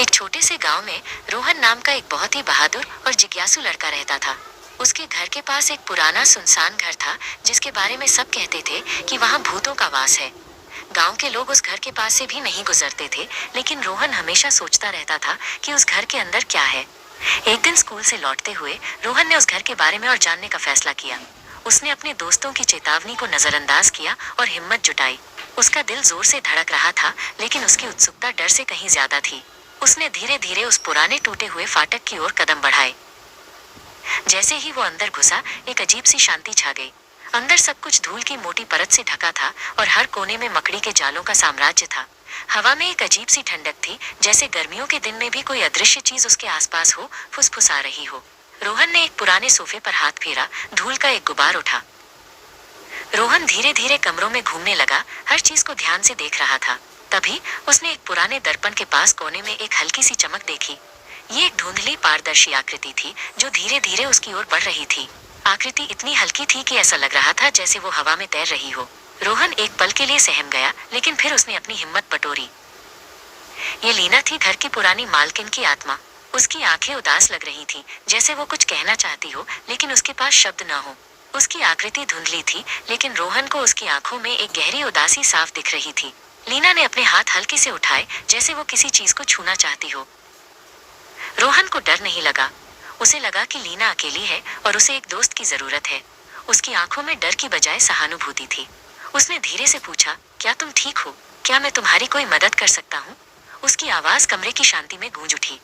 एक छोटे से गांव में रोहन नाम का एक बहुत ही बहादुर और जिज्ञासु लड़का रहता था। उसके घर के पास एक पुराना सुनसान घर था, जिसके बारे में सब कहते थे कि वहां भूतों का वास है। गांव के लोग उस घर के पास से भी नहीं गुजरते थे, लेकिन रोहन हमेशा सोचता रहता था कि उस घर के अंदर क्या है। एक दिन स्कूल से लौटते हुए रोहन ने उस घर के बारे में और जानने का फैसला किया। उसने अपने दोस्तों की चेतावनी को नजरअंदाज किया और हिम्मत जुटाई। उसका दिल जोर से धड़क रहा था, लेकिन उसकी उत्सुकता डर से कहीं ज्यादा थी। उसने धीरे धीरे उस पुराने टूटे हुए फाटक की ओर कदम बढ़ाए। जैसे ही वो अंदर घुसा, एक अजीब सी शांति छा गई। अंदर सब कुछ धूल की मोटी परत से ढका था और हर कोने में मकड़ी के जालों का साम्राज्य था। हवा में एक अजीब सी ठंडक थी, जैसे गर्मियों के दिन में भी कोई अदृश्य चीज उसके आसपास हो, फुसफुसा रही हो। रोहन ने एक पुराने सोफे पर हाथ फेरा, धूल का एक गुबार उठा। रोहन धीरे धीरे कमरों में घूमने लगा, हर चीज को ध्यान से देख रहा था। तभी उसने एक पुराने दर्पण के पास कोने में एक हल्की सी चमक देखी। ये एक धुंधली पारदर्शी आकृति थी, जो धीरे धीरे उसकी ओर बढ़ रही थी। आकृति इतनी हल्की थी कि ऐसा लग रहा था जैसे वो हवा में तैर रही हो। रोहन एक पल के लिए सहम गया, लेकिन फिर उसने अपनी हिम्मत बटोरी। ये लीना थी, घर की पुरानी मालकिन की आत्मा। उसकी आंखें उदास लग रही थीं, जैसे वो कुछ कहना चाहती हो, लेकिन उसके पास शब्द न हो। उसकी आकृति धुंधली थी, लेकिन रोहन को उसकी आंखों में एक गहरी उदासी साफ दिख रही थी। लीना ने अपने हाथ हल्के से उठाए, जैसे वो किसी चीज को छूना चाहती हो। रोहन को डर नहीं लगा। उसे लगा कि लीना अकेली है और उसे एक दोस्त की जरूरत है। उसकी आंखों में डर की बजाय सहानुभूति थी। उसने धीरे से पूछा, क्या तुम ठीक हो? क्या मैं तुम्हारी कोई मदद कर सकता हूँ? उसकी आवाज कमरे की शांति में गूंज उठी।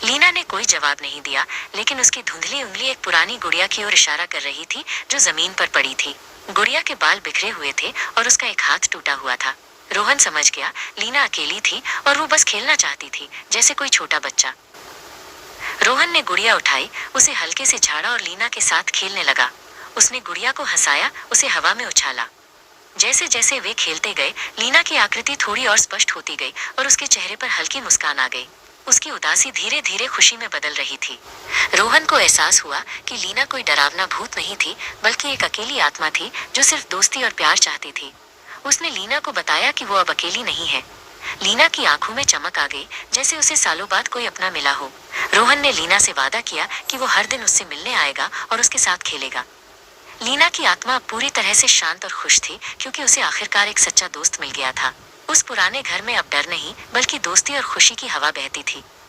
लीना ने कोई जवाब नहीं दिया, लेकिन उसकी धुंधली उंगली एक पुरानी गुड़िया की ओर इशारा कर रही थी, जो जमीन पर पड़ी थी। गुड़िया के बाल बिखरे हुए थे और उसका एक हाथ टूटा हुआ था। रोहन समझ गया, लीना अकेली थी और वो बस खेलना चाहती थी, जैसे कोई छोटा बच्चा। रोहन ने गुड़िया उठाई, उसे हल्के से झाड़ा और लीना के साथ खेलने लगा। उसने गुड़िया को हंसाया, उसे हवा में उछाला। जैसे जैसे वे खेलते गए, लीना की आकृति थोड़ी और स्पष्ट होती गई और उसके चेहरे पर हल्की मुस्कान आ गई। उसकी उदासी धीरे धीरे खुशी में बदल रही थी। रोहन को एहसास हुआ कि लीना कोई डरावना भूत नहीं थी, बल्कि एक अकेली आत्मा थी, जो सिर्फ दोस्ती और प्यार चाहती थी। उसने लीना को बताया कि वो अब अकेली नहीं है। लीना की आंखों में चमक आ गई, जैसे उसे सालों बाद कोई अपना मिला हो। रोहन ने लीना से वादा किया कि वो हर दिन उससे मिलने आएगा और उसके साथ खेलेगा। लीना की आत्मा अब पूरी तरह से शांत और खुश थी, क्योंकि उसे आखिरकार एक सच्चा दोस्त मिल गया था। उस पुराने घर में अब डर नहीं, बल्कि दोस्ती और खुशी की हवा बहती थी।